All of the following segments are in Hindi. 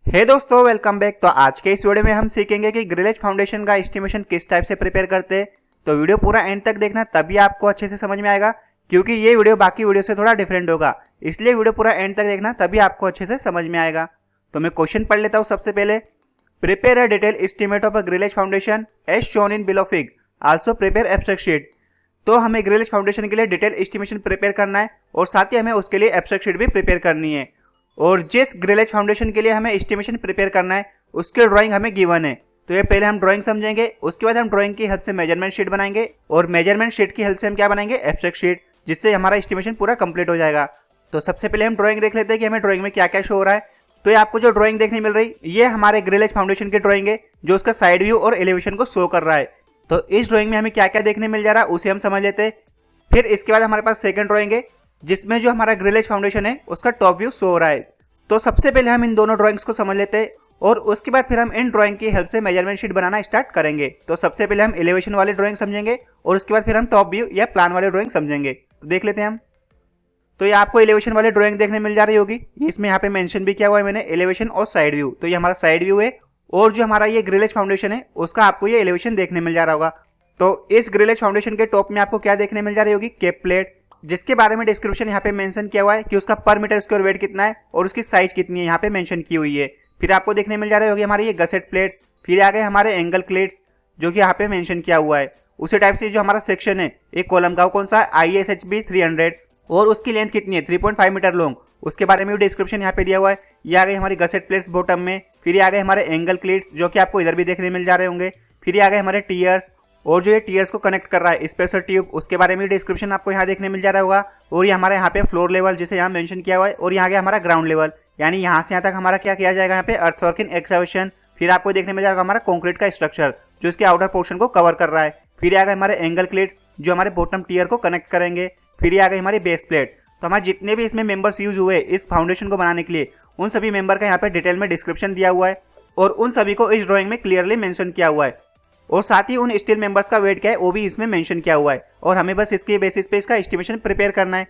हे दोस्तों, वेलकम बैक। तो आज के इस वीडियो में हम सीखेंगे कि ग्रिलेज फाउंडेशन का एस्टिमेशन किस टाइप से प्रिपेयर करते हैं। तो वीडियो पूरा एंड तक देखना, तभी आपको अच्छे से समझ में आएगा, क्योंकि ये वीडियो बाकी वीडियो से थोड़ा डिफरेंट होगा। इसलिए वीडियो पूरा एंड तक देखना, तभी आपको अच्छे से समझ में आएगा। तो मैं क्वेश्चन पढ़ लेता हूँ सबसे पहले। Prepare a detail estimate of a grillage foundation as shown in below fig, also prepare abstract sheet. तो हमें ग्रिलेज फाउंडेशन के लिए डिटेल एस्टिमेशन प्रिपेयर करना है और साथ ही हमें उसके लिए एब्स्ट्रैक्ट शीट भी प्रिपेयर करनी है। और जिस ग्रिलेज फाउंडेशन के लिए हमें एस्टिमेशन प्रिपेयर करना है उसके ड्राइंग हमें गिवन है। तो ये पहले हम ड्राइंग समझेंगे, उसके बाद हम ड्राइंग की हेल्प से मेजरमेंट शीट बनाएंगे और मेजरमेंट शीट की हेल्प से हम क्या बनाएंगे, एब्स्ट्रैक्ट शीट, जिससे हमारा एस्टिमेशन पूरा कंप्लीट हो जाएगा। तो सबसे पहले हम ड्राइंग देख लेते हैं कि हमें ड्राइंग में क्या क्या शो हो रहा है। तो ये आपको जो ड्राइंग देखने मिल रही ये हमारे ग्रिलेज फाउंडेशन की ड्राइंग है, जो उसका साइड व्यू और एलिवेशन को शो कर रहा है। तो इस ड्राइंग में हमें क्या क्या देखने मिल जा रहा है उसे हम समझ लेते हैं। फिर इसके बाद हमारे पास सेकंड ड्राइंग है, जिसमें जो हमारा ग्रिलेज फाउंडेशन है उसका टॉप व्यू शो हो रहा है। तो सबसे पहले हम इन दोनों ड्राइंग्स को समझ लेते हैं और उसके बाद फिर हम इन ड्राइंग की हेल्प से मेजरमेंट शीट बनाना स्टार्ट करेंगे। तो सबसे पहले हम एलिवेशन वाली ड्राइंग समझेंगे और उसके बाद फिर हम टॉप व्यू या प्लान वाली ड्राइंग समझेंगे। तो देख लेते हैं हम। तो ये आपको एलिवेशन वाली ड्राइंग देखने मिल जा रही होगी। इसमें यहाँ पे मेंशन भी किया हुआ है मैंने, एलिवेशन और साइड व्यू। तो ये हमारा साइड व्यू है और जो हमारा ये ग्रिलेज फाउंडेशन है उसका आपको ये एलिवेशन देखने मिल जा रहा होगा। तो इस ग्रिलेज फाउंडेशन के टॉप में आपको क्या देखने मिल जा रही होगी, केप प्लेट, जिसके बारे में डिस्क्रिप्शन यहाँ पे मेंशन किया हुआ है कि उसका पर मीटर स्क्वायर वेट कितना है और उसकी साइज कितनी है, यहाँ पे मेंशन की हुई है। फिर आपको देखने मिल जा रही होगी हमारे ये गसेट प्लेट्स, फिर आ गए हमारे एंगल क्लेट्स जो कि यहाँ पे मेंशन किया हुआ है। उसी टाइप से जो हमारा सेक्शन है एक कॉलम का, कौन सा, ISHB 300 और उसकी लेंथ कितनी है, 3.5 मीटर लॉन्ग, उसके बारे में भी डिस्क्रिप्शन यहाँ पे दिया हुआ है। ये आ गई हमारी गसेट प्लेट्स बॉटम में। फिर ये आ गए हमारे एंगल क्लेट्स जो कि आपको इधर भी देखने मिल जा रहे होंगे। फिर ये आ गए हमारे टीयर्स और जो ये टीयर्स को कनेक्ट कर रहा है स्पेशल ट्यूब, उसके बारे में डिस्क्रिप्शन आपको यहाँ देखने मिल जा रहा होगा। और ये हमारे यहाँ पे फ्लोर लेवल जिसे यहाँ मेंशन किया हुआ है, और यहाँ गया हमारा ग्राउंड लेवल, यानी यहाँ से यहाँ तक हमारा क्या किया जाएगा, यहाँ पे अर्थवर्क इन एक्सकवेशन। फिर आपको देखने मिल जाएगा हमारा कंक्रीट का स्ट्रक्चर जो इसके आउटर पोर्शन को कवर कर रहा है। फिर आ गए हमारे एंगल क्लेट्स जो हमारे बॉटम टीयर को कनेक्ट करेंगे। फिर आ गई हमारी बेस प्लेट। तो हमारे जितने भी इसमें मेंबर्स यूज हुए इस फाउंडेशन को बनाने के लिए, उन सभी मेंबर का यहाँ पे डिटेल में डिस्क्रिप्शन दिया हुआ है और उन सभी को इस ड्राइंग में क्लियरली मेंशन किया हुआ है। और साथ ही उन स्टील मेंबर्स का वेट क्या है वो भी इसमें मेंशन किया हुआ है और हमें बस इसके बेसिस पे इसका एस्टिमेशन प्रिपेयर करना है।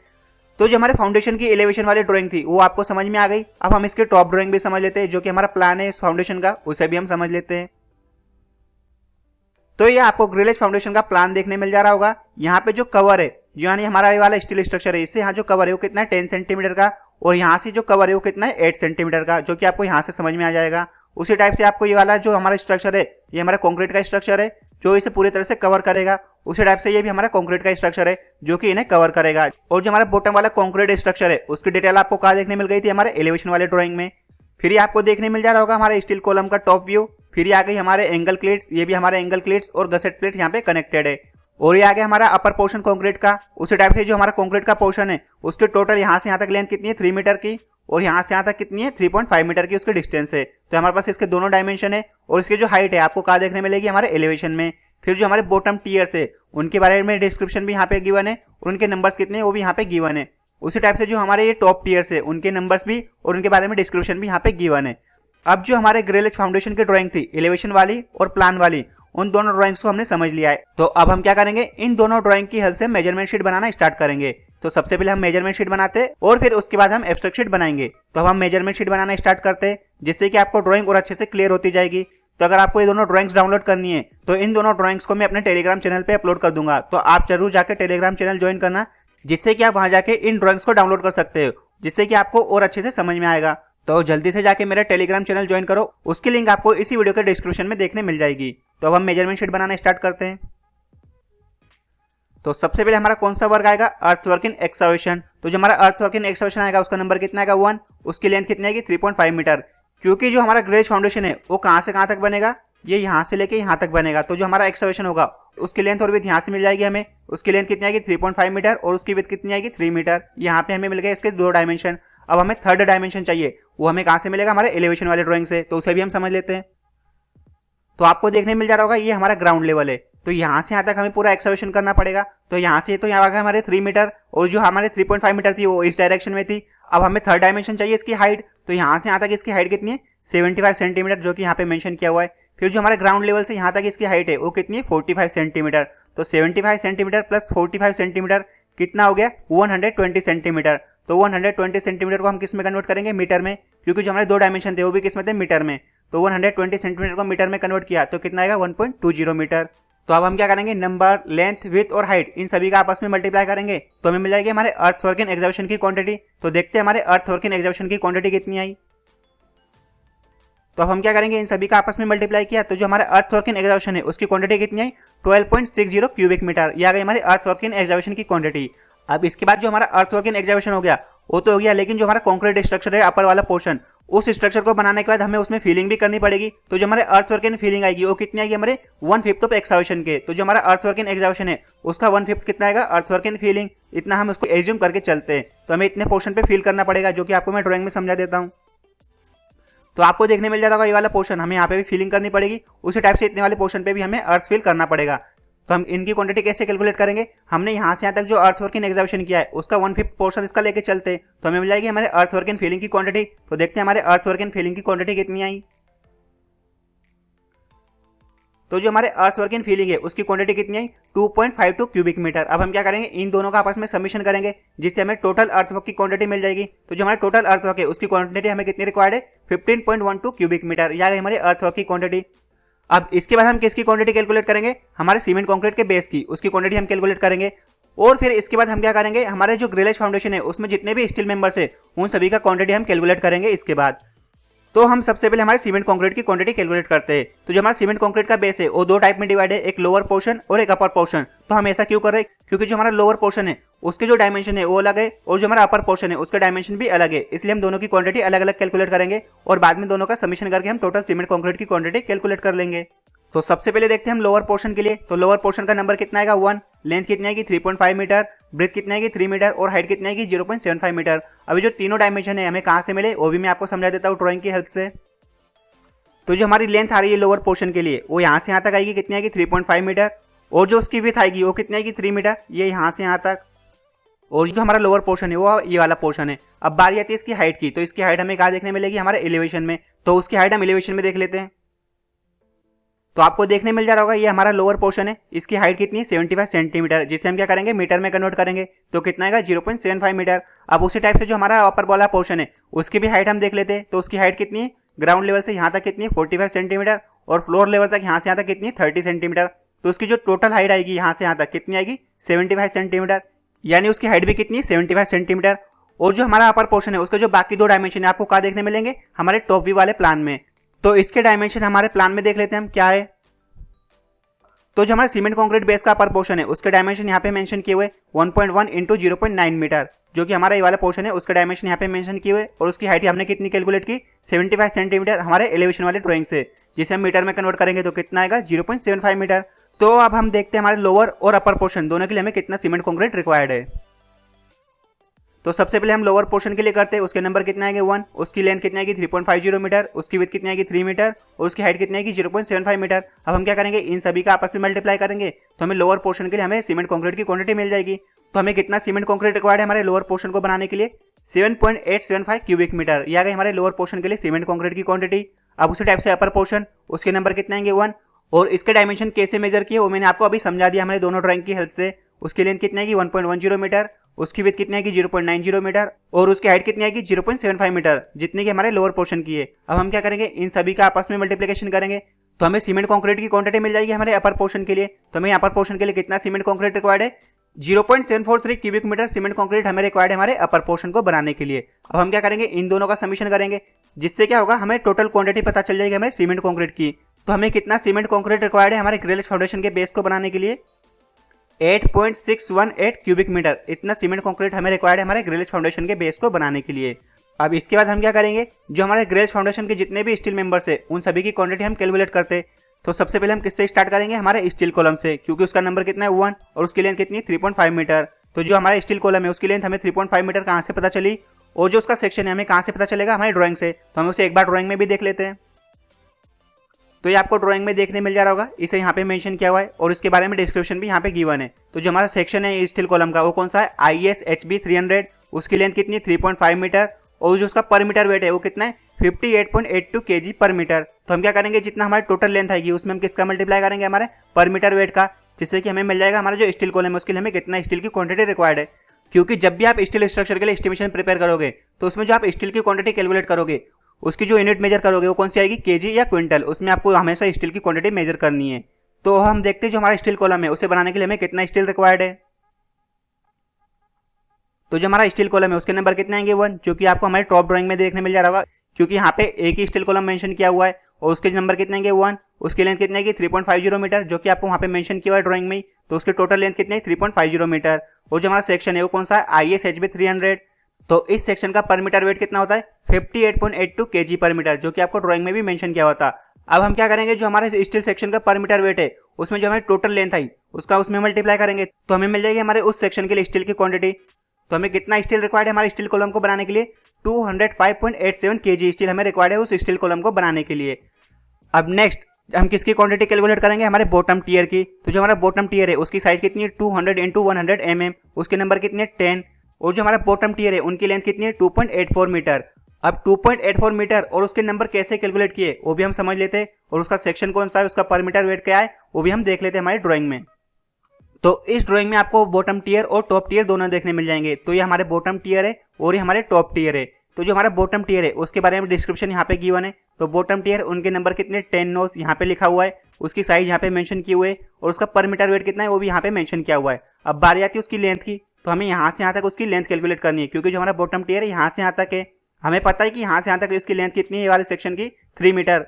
तो जो हमारे फाउंडेशन की एलिवेशन वाली ड्राइंग थी वो आपको समझ में आ गई। अब हम इसके टॉप ड्राइंग भी समझ लेते हैं, जो कि हमारा प्लान है इस फाउंडेशन का, उसे भी हम समझ लेते हैं। तो ये आपको ग्रिलेज फाउंडेशन का प्लान देखने मिल जा रहा होगा। यहाँ पे जो कवर है, यानी हमारा ये वाला स्टील स्ट्रक्चर है, इससे यहाँ जो कवर है वो कितना है, 10 सेंटीमीटर का, और यहाँ से जो कवर है वो कितना है, 8 सेंटीमीटर का, जो कि आपको यहाँ से समझ में आ जाएगा। उसी टाइप से आपको ये वाला जो हमारा स्ट्रक्चर है ये हमारा कंक्रीट का स्ट्रक्चर है जो इसे पूरी तरह से कवर करेगा। उसी टाइप से ये भी हमारा कंक्रीट का स्ट्रक्चर है जो कि इन्हें कवर करेगा। और जो हमारा बॉटम वाला कंक्रीट स्ट्रक्चर है उसकी डिटेल आपको कहाँ देखने मिल गई थी, हमारे एलिवेशन वाले ड्राइंग में। फिर ये आपको देखने मिल जा रहा होगा हमारे स्टील कॉलम का टॉप व्यू। फिर ये आ गई हमारे एंगल क्लेट्स, ये भी हमारे एंगल क्लेट्स और गसेट प्लेट्स यहाँ पे कनेक्टेड है। और ये आ गया हमारा अपर पोर्शन कंक्रीट का। उसी टाइप से जो हमारा कंक्रीट का पोर्शन है उसके टोटल यहाँ से यहाँ तक लेंथ कितनी है, 3 मीटर की, और यहाँ से यहाँ तक कितनी है, 3.5 मीटर की उसकी डिस्टेंस है। तो हमारे पास इसके दोनों डायमेंशन है और इसकी जो हाइट है आपको कहाँ देखने मिलेगी, हमारे एलिवेशन में। फिर जो हमारे बॉटम टीयर्स है उनके बारे में डिस्क्रिप्शन भी यहाँ पे गिवन है और उनके नंबर्स कितने हैं वो भी यहाँ पे गिवन है। उसी टाइप से जो हमारे ये टॉप टीयर्स है उनके नंबर्स भी और उनके बारे में डिस्क्रिप्शन भी यहाँ पे गिवन है। अब जो हमारे ग्रिलेज फाउंडेशन की ड्राइंग थी एलिवेशन वाली और प्लान वाली, उन दोनों ड्राइंग्स को हमने समझ लिया है। तो अब हम क्या करेंगे, इन दोनों ड्राइंग की हेल्प से मेजरमेंट शीट बनाना स्टार्ट करेंगे। तो सबसे पहले हम मेजरमेंट शीट बनाते हैं और फिर उसके बाद हम एब्स्ट्रैक्ट शीट बनाएंगे। तो अब हम मेजरमेंट शीट बनाना स्टार्ट करते हैं, जिससे कि आपको ड्राइंग और अच्छे से क्लियर होती जाएगी। तो अगर आपको ये दोनों ड्राइंग्स डाउनलोड करनी है तो इन दोनों ड्राइंग्स को मैं अपने टेलीग्राम चैनल पे अपलोड कर दूंगा। तो आप जरूर जाकर टेलीग्राम चैनल ज्वाइन करना, जिससे कि आप वहां जाके इन ड्राइंग्स को डाउनलोड कर सकते हो, जिससे कि आपको और अच्छे से समझ में आएगा। तो जल्दी से जाके मेरा टेलीग्राम चैनल ज्वाइन करो, उसकी लिंक आपको इसी वीडियो के डिस्क्रिप्शन में देखने मिल जाएगी। तो अब हम मेजरमेंट शीट बनाना स्टार्ट करते हैं। तो सबसे पहले हमारा कौन सा वर्क आएगा, अर्थवर्क इन एक्सकवेशन। तो जो हमारा अर्थवर्क इन एक्सकवेशन आएगा उसका नंबर कितना आएगा, 1, उसकी लेंथ कितनी आएगी, 3.5 मीटर। क्योंकि जो हमारा ग्रिलेज फाउंडेशन है वो कहाँ से कहाँ तक बनेगा, ये यहाँ से लेके यहाँ तक बनेगा। तो जो हमारा एक्सकवेशन होगा उसकी लेंथ और विड्थ यहाँ से मिल जाएगी हमें। उसकी लेंथ कितनी आएगी, 3.5 मीटर, और उसकी विड्थ कितनी आएगी, 3 मीटर। यहाँ पे हमें मिल गए इसके 2 डायमेंशन। अब हमें थर्ड डायमेंशन चाहिए, वो हमें कहाँ से मिलेगा, हमारे एलिवेशन वाले ड्राइंग से। तो उसे भी हम समझ लेते हैं। तो आपको देखने मिल जा रहा होगा ये हमारा ग्राउंड लेवल है। तो यहाँ से यहाँ तक हमें पूरा एक्सकवेशन करना पड़ेगा। तो यहाँ से तो यहाँ आ गया हमारे 3 मीटर, और जो हमारे 3.5 मीटर थी वो इस डायरेक्शन में थी। अब हमें थर्ड डायमेंशन चाहिए इसकी हाइट। तो यहाँ से यहाँ तक इसकी हाइट कितनी है, 75 सेंटीमीटर, जो कि यहाँ पे मेंशन किया हुआ है। फिर जो हमारे ग्राउंड लेवल से यहाँ तक इसकी हाइट है वो कितनी है, 45 सेंटीमीटर। तो 75 सेंटीमीटर प्लस 45 सेंटीमीटर कितना हो गया, 120 सेंटीमीटर। तो 120 सेंटीमीटर को हम किस में कन्वर्ट करेंगे, मीटर में, क्योंकि जो हमारे दो डायमेंशन थे वो भी किस में थे, मीटर में। तो 120 सेंटीमीटर को मीटर में कन्वर्ट किया तो कितना आएगा, 1.20 मीटर। तो अब हम क्या करेंगे, नंबर, लेंथ, विड्थ और हाइट इन सभी का आपस में मल्टीप्लाई करेंगे तो हमें मिल जाएगी हमारे अर्थ वर्क इन एक्सकवेशन की क्वांटिटी। तो देखते हैं हमारे अर्थ वर्क इन एक्सकवेशन की क्वांटिटी कितनी आई। तो अब हम क्या करेंगे, इन सभी का आपस में मल्टीप्लाई किया तो जो हमारा अर्थ वर्क इन एक्सकवेशन है उसकी क्वांटिटी कितनी आई, 12.60 क्यूबिक मीटर। ये आ गई हमारी अर्थ वर्क इन एक्सकवेशन की क्वांटिटी। अब इसके बाद जो हमारा अर्थ वर्क इन एक्सकवेशन हो गया वो तो हो गया, लेकिन जो हमारा कॉन्क्रीट स्ट्रक्चर है अपर वाला पोर्शन, उस स्ट्रक्चर को बनाने के बाद हमें उसमें फीलिंग भी करनी पड़ेगी। तो जो हमारे अर्थ वर्क इन फीलिंग आएगी वो कितनी आएगी, हमारे 1/5 ऑफ एक्सकवेशन के। तो जो हमारा अर्थ वर्क इन एक्सकवेशन है उसका 1/5 कितना आएगा, अर्थ वर्क इन फीलिंग। इतना हम उसको एज्यूम करके चलते हैं। तो हमें इतने पोर्शन पे फील करना पड़ेगा, जो कि आपको मैं ड्राइंग में समझा देता हूँ। तो आपको देखने मिल जाएगा ये वाला पोर्शन, हमें यहाँ पे भी फीलिंग करनी पड़ेगी। उसी टाइप से इतने वाले पोर्शन पे भी हमें अर्थ फील करना पड़ेगा। तो हम इनकी क्वांटिटी कैसे कैलकुलेट करेंगे, हमने यहाँ से यहाँ तक जो अर्थ वर्क इन एक्सकवेशन किया है उसका 1/5 पोर्शन इसका लेके चलते हैं तो हमें मिल जाएगी हमारे अर्थ वर्क इन फीलिंग की क्वांटिटी। तो देखते हैं हमारे अर्थ वर्क इन फीलिंग की क्वांटिटी कितनी आई। तो जो हमारे अर्थ वर्क इन फीलिंग है उसकी क्वांटिटी कितनी आई, 2.52 क्यूबिक मीटर। अब हम क्या करेंगे, इन दोनों का आपस में समीशन करेंगे जिससे हमें टोटल अर्थवर्क की क्वांटिटी मिल जाएगी। तो जो हमारा टोटल अर्थवर्क है उसकी क्वांटिटी हमें कितनी रिक्वायर्ड है, 15.12 क्यूबिक मीटर। यह गई हमारे अर्थवर्क की क्वांटिटी। अब इसके बाद हम किसकी क्वांटिटी कैलकुलेट करेंगे, हमारे सीमेंट कंक्रीट के बेस की, उसकी क्वांटिटी हम कैलकुलेट करेंगे। और फिर इसके बाद हम क्या करेंगे, हमारे जो ग्रिलेज फाउंडेशन है उसमें जितने भी स्टील मेंबर्स है उन सभी का क्वांटिटी हम कैलकुलेट करेंगे इसके बाद। तो हम सबसे पहले हमारे सीमेंट कंक्रीट की क्वांटिटी कैलकुलेट करते हैं। तो जो हमारा सीमेंट कंक्रीट का बेस है वो दो टाइप में डिवाइड है, एक लोअर पोर्शन और एक अपर पोर्शन। तो हम ऐसा क्यों कर रहे हैं, क्योंकि जो हमारा लोअर पोर्शन है उसके जो डायमेंशन है वो अलग है और जो हमारा अपर पोर्शन है उसके डायमेंशन भी अलग है। इसलिए हम दोनों की क्वांटिटी अलग अलग कैलकुलेट करेंगे और बाद में दोनों का समीशन करके हम टोटल सीमेंट कंक्रीट की क्वांटिटी कैलकुलेट कर लेंगे। तो सबसे पहले देखते हैं हम लोअर पोर्शन के लिए। तो लोअर पोर्शन का नंबर कितना आएगा, 1, लेंथ कितनी आएगी 3.5 मीटर, ब्रेथ कितनी आएगी 3 मीटर और हाइट कितनी आएगी 0.75 मीटर। अभी जो तीनों डायमेंशन है हमें कहाँ से मिले वो भी मैं आपको समझा देता हूँ ड्राइंग की हेल्प से। तो जो हमारी लेंथ आ रही है लोअर पोर्शन के लिए वो यहाँ से यहाँ तक आएगी, कितनी आएगी 3.5 मीटर। और जो उसकी विड्थ आएगी वो कितनी आएगी 3 मीटर, ये यहाँ से यहाँ तक। और जो हमारा लोअर पोर्शन है वो ये वाला पोर्शन है। अब बारी आती है इसकी हाइट की। तो इसकी हाइट हमें कहाँ देखने मिलेगी, हमारे एलिवेशन में। तो उसकी हाइट हम एलिवेशन में देख लेते हैं। तो आपको देखने मिल जा रहा होगा ये हमारा लोअर पोर्शन है, इसकी हाइट कितनी है 75 सेंटीमीटर, जिसे हम क्या करेंगे मीटर में कन्वर्ट करेंगे तो कितना आएगा 0.75 मीटर। अब उसी टाइप से जो हमारा अपर वाला पोर्शन है उसकी भी हाइट हम देख लेते हैं। तो उसकी हाइट कितनी है, ग्राउंड लेवल से यहाँ तक कितनी है 45 सेंटीमीटर और फ्लोर लेवल तक यहाँ से यहाँ तक कितनी है 30 सेंटीमीटर। तो उसकी जो टोटल हाइट आएगी यहाँ से यहाँ तक कितनी आएगी 75 सेंटीमीटर, यानी उसकी हाइट भी कितनी है 75 सेंटीमीटर। और जो हमारा अपर पोर्शन है उसके जो बाकी दो डायमेंशन है आपको कहाँ देखने मिलेंगे, हमारे टॉप व्यू वाले प्लान में। तो इसके डायमेंशन हमारे प्लान में देख लेते हैं हम क्या है। तो जो हमारा सीमेंट कंक्रीट बेस का अपर पोर्शन है उसके डायमेंशन यहाँ पे मेंशन किए हुए 1.1 इंटू 0.9 मीटर, जो कि हमारा ये वाला पोर्शन है उसका डायमेंशन यहाँ पे मेंशन किए हुए। और उसकी हाइट हमने कितनी कैलकुलेट की 75 सेंटीमीटर हमारे एलिवेशन वाले ड्राइंग से, जिसे हम मीटर में कन्वर्ट करेंगे तो कितना आएगा 0.75 मीटर। तो अब हम देखते हैं हमारे लोअर और अपर पोर्शन दोनों के लिए हमें कितना सीमेंट कंक्रीट रिक्वायर्ड है। तो सबसे पहले हम लोअर पोर्शन के लिए करते हैं, उसके नंबर कितने आएंगे 1, उसकी लेंथ कितनी आएगी 3.50 मीटर, उसकी विड्थ कितनी आएगी 3 मीटर और उसकी हाइट कितनी आएगी 0.75 मीटर। अब हम क्या करेंगे, इन सभी का आपस में मल्टीप्लाई करेंगे तो हमें लोअर पोर्शन के लिए हमें सीमेंट कंक्रीट की क्वांटिटी मिल जाएगी। तो हमें कितना सीमेंट कंक्रीट रिक्वायर्ड है हमारे लोअर पोर्शन को बनाने के लिए 7.875 क्यूबिक मीटर। यह आ गई हमारे लोअर पोर्शन के लिए सीमेंट कंक्रीट की क्वांटिटी। अब उसी टाइप से अपर पोर्शन, उसके नंबर कितने आएंगे 1 और इसके डायमेंशन कैसे मेजर किए वो मैंने आपको अभी समझा दिया हमारे दोनों ड्राइंग की हेल्प से। उसकी लेंथ कितनी आएगी 1.10 मीटर, उसकी विड्थ कितनी आएगी 0.90 मीटर और उसकी हाइट कितनी आएगी 0.75 मीटर, जितनी की हमारे लोअर पोर्शन की है। अब हम क्या करेंगे, इन सभी का आपस में मल्टीप्लिकेशन करेंगे तो हमें सीमेंट कंक्रीट की क्वांटिटी मिल जाएगी हमारे अपर पोर्शन के लिए। तो हमें अपर पोर्शन के लिए कितना सीमेंट कंक्रीट रिक्वायर्ड है 0.743 क्यूबिक मीटर सीमेंट कंक्रीट हमें रिक्वायर्ड है हमारे अपर पोर्शन को बनाने के लिए। अब हम क्या करेंगे, इन दोनों का समीशन करेंगे जिससे क्या होगा हमें टोटल क्वांटिटी पता चल जाएगी हमारे सीमेंट कंक्रीट की। तो हमें कितना सीमेंट कंक्रीट रिक्वायर्ड है हमारे ग्रिलेज फाउंडेशन के बेस को बनाने के लिए 8.618 क्यूबिक मीटर, इतना सीमेंट कंक्रीट हमें रिक्वायर्ड है हमारे ग्रिलेज फाउंडेशन के बेस को बनाने के लिए। अब इसके बाद हम क्या करेंगे, जो हमारे ग्रिलेज फाउंडेशन के जितने भी स्टील मेंबर्स है उन सभी की क्वांटिटी हम कैलकुलेट करते हैं। तो सबसे पहले हम किससे स्टार्ट करेंगे, हमारे स्टील कॉलम से, क्योंकि उसका नंबर कितना है 1 और उसकी लेंथ कितनी है 3.5 मीटर। तो जो हमारा स्टील कॉलम है उसकी लेंथ हमें 3.5 मीटर कहाँ से पता चली और जो उसका सेक्शन है हमें कहाँ से पता चलेगा, हमारी ड्राइंग से। तो हम उसे एक बार ड्राइंग में भी देख लेते हैं। तो ये आपको ड्राइंग में देखने मिल जा रहा होगा, इसे यहाँ पे मेंशन किया हुआ है और इसके बारे में डिस्क्रिप्शन भी यहाँ पे गिवन है। तो जो हमारा सेक्शन है स्टील कॉलम का वो कौन सा है, IS HB 300, उसकी लेंथ कितनी है 3.5 मीटर और जो उसका पर मीटर वेट है वो कितना है 58.82 kg पर मीटर। तो हम क्या करेंगे, जितना हमारी टोटल लेंथ आएगी उसमें हम किसका मल्टीप्लाई करेंगे, हमारे पर मीटर वेट का, जिससे कि हमें मिल जाएगा हमारा जो स्टील कॉलम है उसके लिए हमें कितना स्टील की क्वांटिटी रिक्वायर्ड है। क्योंकि जब भी आप स्टील स्ट्रक्चर के लिए एस्टिमेशन प्रिपेयर करोगे तो उसमें जो आप स्टील की क्वांटिटी कैलकुलेट करोगे उसकी जो यूनिट मेजर करोगे वो कौन सी आएगी, केजी या क्विंटल। उसमें आपको हमेशा स्टील की क्वांटिटी मेजर करनी है। तो हम देखते हैं जो हमारा स्टील कॉलम है उसे बनाने के लिए हमें कितना स्टील रिक्वायर्ड है। तो जो हमारा स्टील कॉलम है उसके नंबर कितने आएंगे 1, जो कि आपको हमारे टॉप ड्राइंग में देखने मिल जा रहा होगा, क्योंकि यहाँ पे एक ही स्टील कॉलम मेंशन किया हुआ है। और उसके नंबर कितने आएंगे 1, उसकी लेंथ कितनी आएगी 3.50 मीटर, जो कि आपको वहाँ पे मेंशन किया हुआ है ड्राइंग में। तो उसकी टोटल लेंथ कितनी है 3.50 मीटर। और जो हमारा सेक्शन है वो कौन सा है, ISHB 300। तो इस सेक्शन का पर मीटर वेट कितना होता है 58.82 kg पर मीटर, जो कि आपको ड्राइंग में भी मेंशन किया हुआ था। अब हम क्या करेंगे, जो हमारे स्टील सेक्शन का पर मीटर वेट है उसमें जो हमारी टोटल लेंथ आई उसका उसमें मल्टीप्लाई करेंगे, तो हमें मिल जाएगी हमारे उस सेक्शन के लिए स्टील की क्वांटिटी। तो हमें कितना स्टील रिक्वायर्ड है हमारे स्टील कॉलम को बनाने के लिए, 205.87 kg स्टील हमें रिक्वायर्ड है उस स्टील कॉलम को बनाने के लिए। अब नेक्स्ट हम किसकी क्वांटिटी कैलकुलेट करेंगे, हमारे बॉटम टीयर की। तो जो हमारा बॉटम टीयर है उसकी साइज कितनी है 200 × 100 mm, उसके नंबर कितने 10। और जो हमारा बॉटम टीयर है उनकी लेंथ कितनी है 2.84 मीटर। अब 2.84 मीटर और उसके नंबर कैसे कैलकुलेट किए वो भी हम समझ लेते हैं, और उसका सेक्शन कौन सा है, उसका पर मीटर वेट क्या है वो भी हम देख लेते हैं हमारी ड्राइंग में। तो इस ड्राइंग में आपको बॉटम टीयर और टॉप टीयर दोनों देखने मिल जाएंगे। तो ये हमारे बॉटम टीयर है और ये हमारे टॉप टीयर है। तो जो हमारा बॉटम टीयर है उसके बारे में डिस्क्रिप्शन यहाँ पे गिवन है। तो बॉटम टीयर उनके नंबर कितने 10 नोज यहाँ पे लिखा हुआ है, उसकी साइज यहाँ पे मेंशन की हुई है, और उसका पर मीटर वेट कितना है वो भी यहाँ पे मेंशन किया हुआ है। अब बारी आती है उसकी लेंथ की, तो हमें यहाँ से यहाँ तक उसकी लेंथ कैलकुलेट करनी है, क्योंकि जो हमारा बॉटम टीयर है यहाँ से यहाँ तक है। हमें पता है कि यहाँ से यहाँ तक इसकी लेंथ कितनी है, ये वाले सेक्शन की 3 मीटर,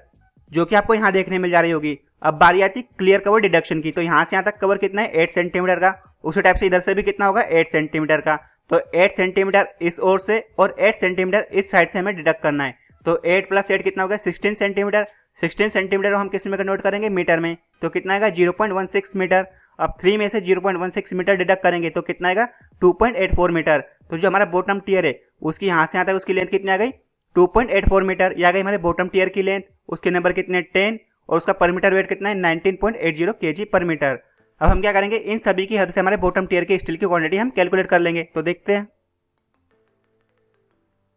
जो कि आपको यहाँ देखने मिल जा रही होगी। अब बारी आती क्लियर कवर डिडक्शन की, तो यहाँ से यहाँ तक कवर कितना है 8 सेंटीमीटर का, उसी टाइप से इधर से भी कितना होगा 8 सेंटीमीटर का। तो 8 सेंटीमीटर इस ओर से और 8 सेंटीमीटर इस साइड से हमें डिडक्ट करना है। तो 8 + 8 कितना होगा 16 सेंटीमीटर। 16 सेंटीमीटर हम किस में कन्वर्ट करेंगे, मीटर में, तो कितना आएगा 0.16 मीटर। अब 3 में से 0.16 मीटर डिडक्ट करेंगे तो कितना आएगा 2.84 मीटर। तो जो हमारा बॉटम टीयर है उसकी यहाँ से यहाँ तक उसकी लेंथ कितनी आ गई 2.84 मीटर, ये आ गई हमारे बॉटम टीयर की लेंथ। उसके नंबर कितने 10, और उसका पर मीटर वेट कितना है 19.80 kg पर मीटर। अब हम क्या करेंगे, इन सभी की हेल्प से हमारे बॉटम टीयर के स्टील की क्वांटिटी हम कैलकुलेट कर लेंगे। तो देखते हैं।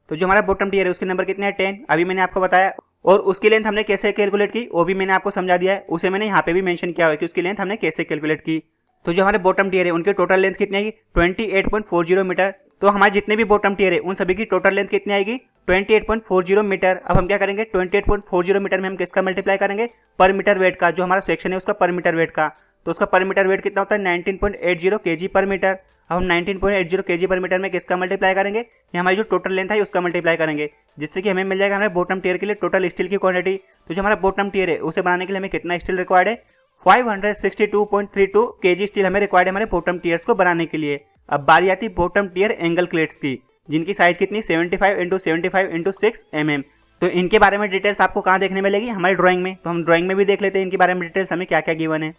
तो जो हमारा बॉटम टीयर है उसके नंबर कितने हैं 10, अभी मैंने आपको बताया, और उसकी लेंथ हमने कैसे कैलकुलेट की वो भी मैंने आपको समझा दिया है। उसे मैंने यहाँ पे भी मेंशन किया हुआ है कि उसकी लेंथ हमने कैसे कैलकुलेट की। तो जो हमारे बॉटम टीयर है उनकी टोटल लेंथ कितनी आएगी 28.40 मीटर। तो हमारे जितने भी बॉटम टीयर है उन सभी की टोटल लेंथ कितनी आएगी 28.40 मीटर। अब हम क्या करेंगे 28.40 मीटर में हम किसका मल्टीप्लाई करेंगे, पर मीटर वेट का, जो हमारा सेक्शन है उसका पर मीटर वेट का। तो उसका पर मीटर वेट कितना होता है 19.80 kg पर मीटर। अब हम 19.80 kg पर मीटर में किसका मल्टीप्लाई करेंगे, ये हमारी जो टोटल लेंथ है उसका मल्टीप्लाई करेंगे, जिससे कि हमें मिल जाएगा हमारे बॉटम टीयर के लिए टोटल स्टील की क्वांटिटी। तो जो हमारा बॉटम टीयर है उसे बनाने के लिए हमें कितना स्टील रिक्वायर्ड है 562.32 kg स्टील हमें रिक्वायर्ड है हमारे बॉटम टीयर्स को बनाने के लिए। अब बारी आती है बॉटम टीयर एंगल क्लेट्स की, जिनकी साइज कितनी 75 × 75 × 6 mm। तो इनके बारे में डिटेल्स आपको कहाँ देखने मिलेगी, हमारी ड्राइंग में। तो हम ड्राइंग में भी देख लेते हैं इनके बारे में डिटेल्स हमें क्या क्या गिवन है।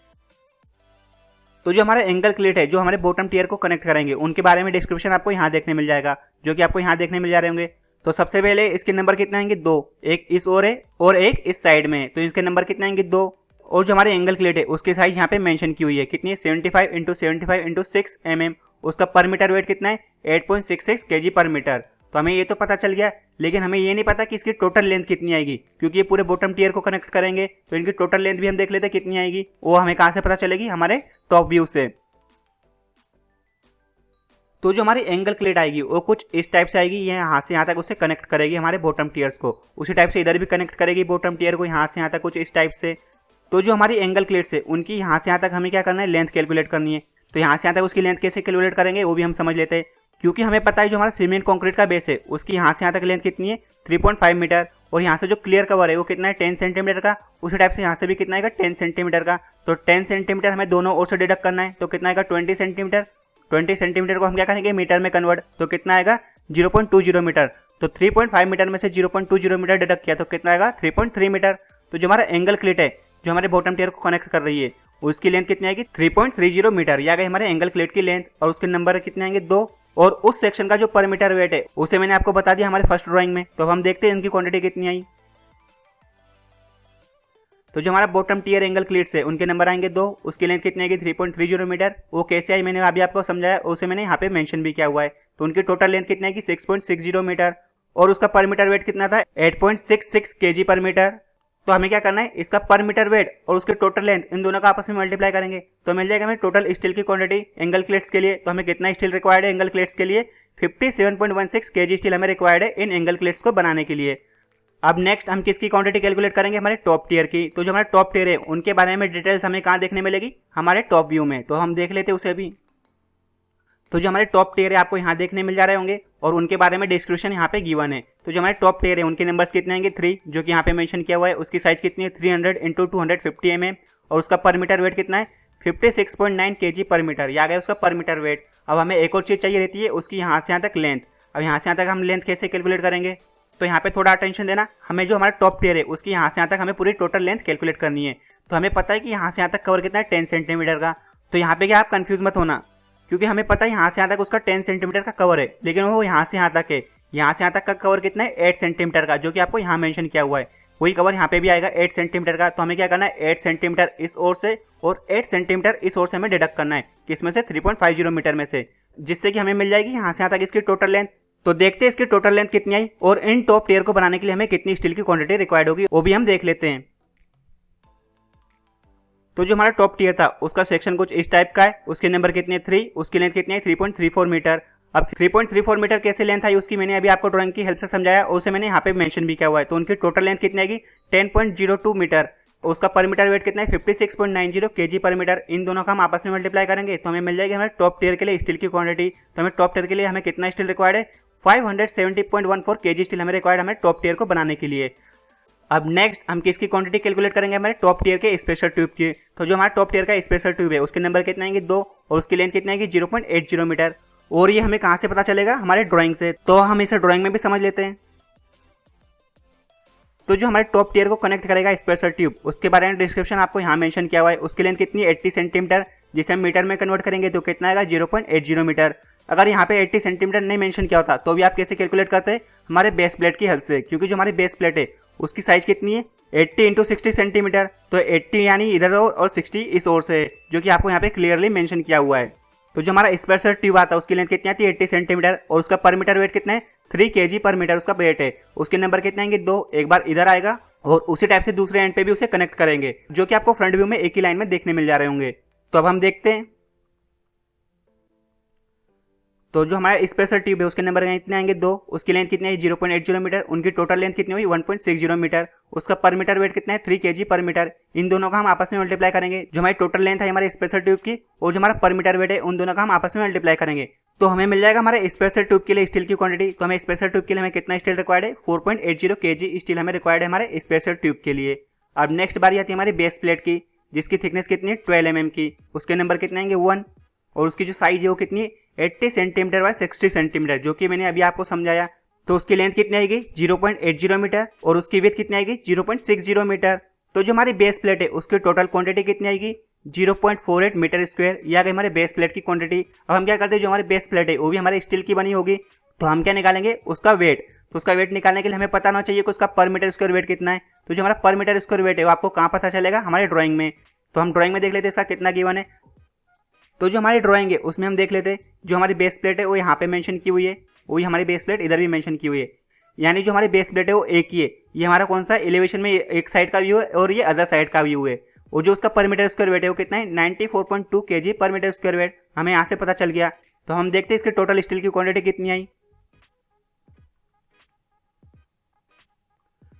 तो जो हमारा एंगल क्लेट है जो हमारे बॉटम टीयर को कनेक्ट करेंगे उनके बारे में डिस्क्रिप्शन आपको यहाँ देखने मिल जाएगा, जो कि आपको यहाँ देखने मिल जा रहे होंगे। तो सबसे पहले इसके नंबर कितने आएंगे 2, एक इस ओर है और एक इस साइड में, तो इसके नंबर कितने आएंगे 2। और जो हमारे एंगल क्लेट है उसकी साइज यहाँ पे मेंशन की हुई है, कितनी है 75 × 75 × 6 mm। उसका पर मीटर वेट कितना है 8.66 kg पर मीटर। तो हमें ये तो पता चल गया, लेकिन हमें ये नहीं पता कि इसकी टोटल लेंथ कितनी आएगी, क्योंकि ये पूरे बॉटम टीयर को कनेक्ट करेंगे। तो इनकी टोटल लेंथ भी हम देख लेते हैं कितनी आएगी, वो हमें कहाँ से पता चलेगी, हमारे टॉप व्यू से। तो जो हमारी एंगल क्लेट आएगी वो कुछ इस टाइप से आएगी, ये यहाँ से यहाँ तक उसे कनेक्ट करेगी हमारे बॉटम टीयर्स को। उसी टाइप से इधर भी कनेक्ट करेगी बॉटम टीयर को यहाँ से यहाँ तक कुछ इस टाइप से। तो जो हमारी एंगल क्लेट्स है उनकी यहाँ से यहाँ तक हमें क्या करना है, लेंथ कैलकुलेट करनी है। तो यहाँ से यहाँ तक उसकी लेंथ कैसे कैलकुलेट करेंगे वो भी हम समझ लेते हैं, क्योंकि हमें पता है जो हमारा सीमेंट कंक्रीट का बेस है उसकी यहाँ से यहाँ तक लेंथ कितनी है 3.5 मीटर, और यहाँ से जो क्लियर कवर है वो कितना है 10 सेंटीमीटर का। उसी टाइप से यहाँ से भी कितना आएगा 10 सेंटीमीटर का। तो 10 सेंटीमीटर हमें दोनों ओर से डिडक्ट करना है, तो कितना आएगा 20 सेंटीमीटर। 20 सेंटीमीटर को हम क्या करेंगे मीटर में कन्वर्ट, तो कितना आएगा 0.20 मीटर। तो 3.5 मीटर में से 0.20 मीटर डिडक्ट किया तो कितना आएगा 3.3 मीटर। तो जो हमारा एंगल क्लेट है जो हमारे बॉटम टीयर को कनेक्ट कर रही है उसकी लेंथ कितनी आएगी 3.30 मीटर, या गई हमारे एंगल क्लेट की लेंथ। और उसके नंबर कितने आएंगे 2, और उस सेक्शन का जो पर मीटर वेट है उसे मैंने आपको बता दिया हमारे फर्स्ट ड्राइंग में। तो हम देखते हैं इनकी क्वांटिटी कितनी आई। तो जो हमारा बॉटम टीयर एंगल क्लीट्स है उनके नंबर आएंगे 2, उसकी लेंथ कितनी आएगी 3.30 मीटर। वो कैसे आई मैंने अभी आपको समझाया, उसे मैंने यहाँ पे मेंशन भी किया हुआ है। तो उनकी टोटल लेंथ कितनी आएगी 6.60 मीटर, और उसका पर मीटर वेट कितना था 8.66 kg पर मीटर। तो हमें क्या करना है, इसका पर मीटर वेट और उसके टोटल लेंथ इन दोनों का आपस में मल्टीप्लाई करेंगे तो मिल जाएगा हमें टोटल स्टील की क्वांटिटी एंगल क्लेट्स के लिए। तो हमें कितना स्टील रिक्वायर्ड है एंगल क्लेट्स के लिए 57.16 kg स्टील हमें रिक्वायर्ड है इन एंगल क्लेट्स को बनाने के लिए। अब नेक्स्ट हम किसकी क्वांटिटी कैलकुलेट करेंगे, हमारे टॉप टियर की। तो जो हमारे टॉप टियर है उनके बारे में डिटेल्स हमें कहाँ देखने मिलेगी, हमारे टॉप व्यू में। तो हम देख लेते हैं उसे भी। तो जो हमारे टॉप टियर है आपको यहाँ देखने मिल जा रहे होंगे और उनके बारे में डिस्क्रिप्शन यहाँ पे गिवन है। तो जो हमारे टॉप टियर है उनके नंबर्स कितने आएंगे 3, जो कि यहाँ पे मेंशन किया हुआ है। उसकी साइज कितनी है 300 × 250 mm और उसका पर मीटर वेट कितना है 56.9 kg पर मीटर। या गया उसका पर मीटर वेट। अब हमें एक और चीज़ चाहिए रहती है उसकी यहाँ से यहाँ तक लेंथ। अब यहाँ से यहाँ तक हम लेंथ कैसे कैलकुलेट करेंगे, तो यहाँ पे थोड़ा अटेंशन देना। हमें जो हमारा टॉप टियर है उसकी यहाँ से यहाँ तक हमें पूरी टोटल लेंथ कैलकुलेट करनी है। तो हमें पता है कि यहाँ से यहाँ तक कवर कितना है 10 सेंटीमीटर का। तो यहाँ पे क्या आप कंफ्यूज मत होना, क्योंकि हमें पता है यहाँ से यहाँ तक उसका 10 सेंटीमीटर का कवर है, लेकिन वो यहाँ से यहाँ तक है। यहाँ से यहाँ तक का कवर कितना है 8 सेंटीमीटर का, जो कि आपको यहाँ मेंशन किया हुआ है। वही कवर यहाँ पे भी आएगा 8 सेंटीमीटर का। तो हमें क्या करना है 8 सेंटीमीटर इस ओर से और 8 सेंटीमीटर इस ओर से हमें डिडक्ट करना है, किसमें से 3.50 मीटर में से, जिससे कि हमें मिल जाएगी यहाँ से यहाँ तक इसकी टोटल लेंथ। तो देखते हैं इसकी टोटल लेंथ कितनी आई और इन टॉप टियर को बनाने के लिए हमें कितनी स्टील की क्वांटिटी रिक्वायर्ड होगी, वो भी हम देख लेते हैं। तो जो हमारा टॉप टियर था उसका सेक्शन कुछ इस टाइप का है। उसके नंबर कितने 3, उसकी लेंथ कितनी है 3.34 मीटर। अब 3.34 मीटर कैसे लेंथ आई उसकी मैंने अभी आपको ड्राइंग की हेल्प से समझाया और उसे मैंने यहाँ पे मेंशन भी किया हुआ है। तो उनकी टोटल लेंथ कितनी आएगी 10.02 मीटर। उसका पर मीटर वेट कितना है 56.90 kg पर मीटर। इन दोनों का हम आपस में मल्टीप्लाई करेंगे तो हमें मिल जाएगी हमारे टॉप टियर के लिए स्टील की क्वांटिटी। तो हमें टॉप टियर के लिए हमें कितना स्टील रिक्वायर्ड है 570.14 kg स्टील हमें रिक्वायर्ड हमें टॉप टियर को बनाने के लिए। अब नेक्स्ट हम किसकी क्वांटिटी कैलकुलेट करेंगे, हमारे टॉप टियर के स्पेशल ट्यूब की। तो जो हमारा टॉप टियर का स्पेशल ट्यूब है उसके नंबर कितने आएंगे 2 और उसकी लेंथ कितनी आएगी 0.80 मीटर। और ये हमें कहाँ से पता चलेगा, हमारे ड्राइंग से। तो हम इसे ड्राइंग में भी समझ लेते हैं। तो जो हमारे टॉप टियर को कनेक्ट करेगा स्पेशल ट्यूब उसके बारे में डिस्क्रिप्शन आपको यहाँ मेंशन किया हुआ है। उसकी लेंथ कितनी 80 सेंटीमीटर, जिसे हम मीटर में कन्वर्ट करेंगे तो कितना आएगा 0.80 मीटर। अगर यहाँ पे 80 सेंटीमीटर नहीं मेंशन किया होता तो भी आप कैसे कैलकुलेट करते हैं, हमारे बेस प्लेट की हेल्प से। क्योंकि जो हमारी बेस प्लेट है उसकी साइज कितनी है 80 × 60 सेंटीमीटर। तो 80 यानी इधर और 60 इस ओर से है, जो कि आपको यहाँ पे क्लियरली मेंशन किया हुआ है। तो जो हमारा स्पेशल ट्यूब आता है उसकी लेंथ कितनी आती है 80 सेंटीमीटर और उसका पर मीटर वेट कितना है 3 kg पर मीटर उसका वेट है। उसके नंबर कितने आएंगे 2, एक बार इधर आएगा और उसी टाइप से दूसरे एंड पे भी उसे कनेक्ट करेंगे, जो कि आपको फ्रंट व्यू में एक ही लाइन में देखने मिल जा रहे होंगे। तो अब हम देखते हैं। तो जो हमारा स्पेशल ट्यूब है उसके नंबर कितने आएंगे 2, उसकी लेंथ कितनी है 0.80 मीटर। उनकी टोटल लेंथ कितनी हुई 1.60 मीटर। उसका पर मीटर वेट कितना है 3 kg पर मीटर। इन दोनों का हम आपस में मल्टीप्लाई करेंगे। जो हमारी टोटल लेंथ है हमारे स्पेशल ट्यूब की और जो हमारा पर मीटर वेट है उन दोनों का हम आपस में मल्टीप्लाई करेंगे तो हमें मिल जाएगा हमारे स्पेशल ट्यूब के लिए स्टील की क्वांटिटी। तो हमें स्पेशल ट्यूब के लिए हमें कितना स्टील रिक्वायर्ड है 4.80 kg स्टील हमें रिक्वायर्ड है हमारे स्पेशल ट्यूब के लिए। अब नेक्स्ट बारी आती है हमारी बेस प्लेट की, जिसकी थिकनेस कितनी है 12 mm की। उसके नंबर कितने आएंगे 1 और उसकी जो साइज है वो कितनी है 80 सेंटीमीटर बाय 60 सेंटीमीटर, जो कि मैंने अभी आपको समझाया। तो उसकी लेंथ कितनी आएगी 0.80 मीटर और उसकी विड्थ कितनी आएगी 0.60 मीटर। तो जो हमारी बेस प्लेट है उसकी टोटल क्वांटिटी कितनी आएगी 0.48 मीटर स्क्वायर। यह आ गई हमारे बेस प्लेट की क्वांटिटी। अब हम क्या करते हैं, जो हमारी बेस प्लेट है वो भी हमारे स्टील की बनी होगी, तो हम क्या निकालेंगे उसका वेट। तो उसका वेट निकालने के लिए हमें पता होना चाहिए कि उसका पर मीटर स्क्वायर वेट कितना है। तो जो हमारा पर मीटर स्क्वायर वेट है वो आपको कहाँ पता चलेगा, हमारे ड्राइंग में। तो हम ड्राइंग में देख लेते हैं इसका कितना गिवन है। तो जो हमारी ड्राइंग है उसमें हम देख लेते हैं जो हमारी बेस प्लेट है वो यहाँ पे मेंशन की हुई है, वही हमारी बेस प्लेट इधर भी मेंशन की हुई है। यानी जो हमारी बेस प्लेट है वो एक ही है। ये हमारा कौन सा एलिवेशन में एक साइड का व्यू है और ये अदर साइड का व्यू है। और जो उसका पर मीटर स्क्वायर वेट है वो कितना है 94.2 kg पर मीटर स्क्वायर वेट हमें यहाँ से पता चल गया। तो हम देखते हैं इसके टोटल स्टील की क्वांटिटी कितनी आई।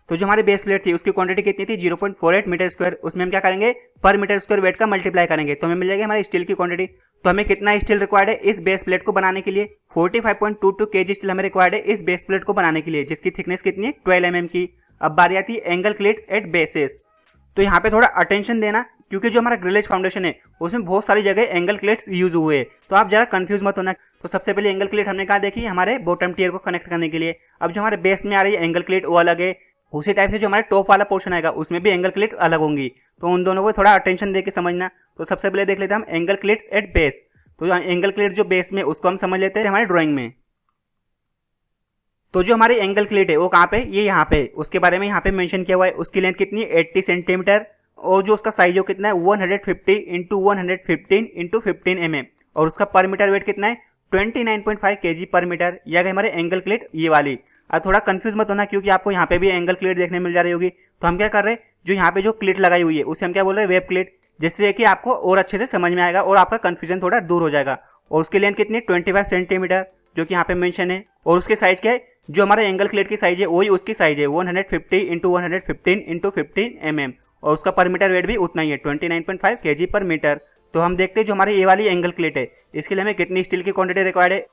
तो जो हमारी बेस प्लेट थी उसकी क्वांटिटी कितनी थी 0.48 मीटर स्क्वायर। उसमें हम क्या करेंगे पर मीटर स्क्वायर वेट का मल्टीप्लाई करेंगे तो हमें मिल जाएगी हमारी स्टील की क्वांटिटी। तो हमें कितना स्टील रिक्वायर्ड है इस बेस प्लेट को बनाने के लिए 45.22 kg स्टील हमें रिक्वायर्ड है इस बेस प्लेट को बनाने के लिए, जिसकी थिकनेस कितनी है 12 mm की। अब बारी आती है एंगल क्लिट्स एट बेसेस। तो यहाँ पे थोड़ा अटेंशन देना, क्योंकि जो हमारा ग्रिलेज फाउंडेशन है उसमें बहुत सारी जगह एंगल क्लिट्स यूज हुए हैं, तो आप जरा कंफ्यूज मत होना। तो सबसे पहले एंगल क्लिट हमने कहा देखी हमारे बॉटम टियर को कनेक्ट करने के लिए। अब जो हमारे बेस में आ रही है एंगल क्लिट वो अलग है, उसी टाइप से जो हमारे टॉप वाला पोर्शन आएगा उसमें भी एंगल क्लिट अलग होंगी। तो उन दोनों को थोड़ा अटेंशन देके समझना। तो सबसे पहले देख लेते हैं हम एंगल क्लिट्स एट बेस। तो एंगल क्लिट जो बेस में उसको हम समझ लेते हैं हमारे ड्राइंग में। तो जो हमारी एंगल क्लिट है वो कहाँ पे, ये यहाँ पे, उसके बारे में यहाँ पे मेंशन किया हुआ है। उसकी लेंथ कितनी है 80 सेंटीमीटर और जो उसका साइज है कितना है 150 × 115 × 15 mm और उसका पर मीटर वेट कितना है 29.5 kg पर मीटर। यह गई हमारे एंगल क्लिट ये वाली। अब थोड़ा कंफ्यूज मत होना, क्योंकि आपको यहाँ पे भी एंगल क्लिट देखने मिल जा रही होगी। तो हम क्या कर रहे हैं, जो यहाँ पे जो क्लिट लगाई हुई है उसे हम क्या बोल रहे हैं वेब क्लिट, जिससे कि आपको और अच्छे से समझ में आएगा और आपका कंफ्यूजन थोड़ा दूर हो जाएगा। और उसकी लेंथ कितनी है 25 सेंटीमीटर, जो कि यहाँ पे मेंशन है। और उसके साइज क्या है जो हमारा एंगल क्लेट की साइज है वही उसकी साइज है 150 इंटू 115 इंटू 15 और उसका पर मीटर वेट भी उतना ही है 29.5 kg पर मीटर। तो हम देखते हैं जो हमारी ये वाली एंगल क्लेट है इसके लिए हमें कितनी स्टील की क्वांटिटी रिक्वायर्ड है।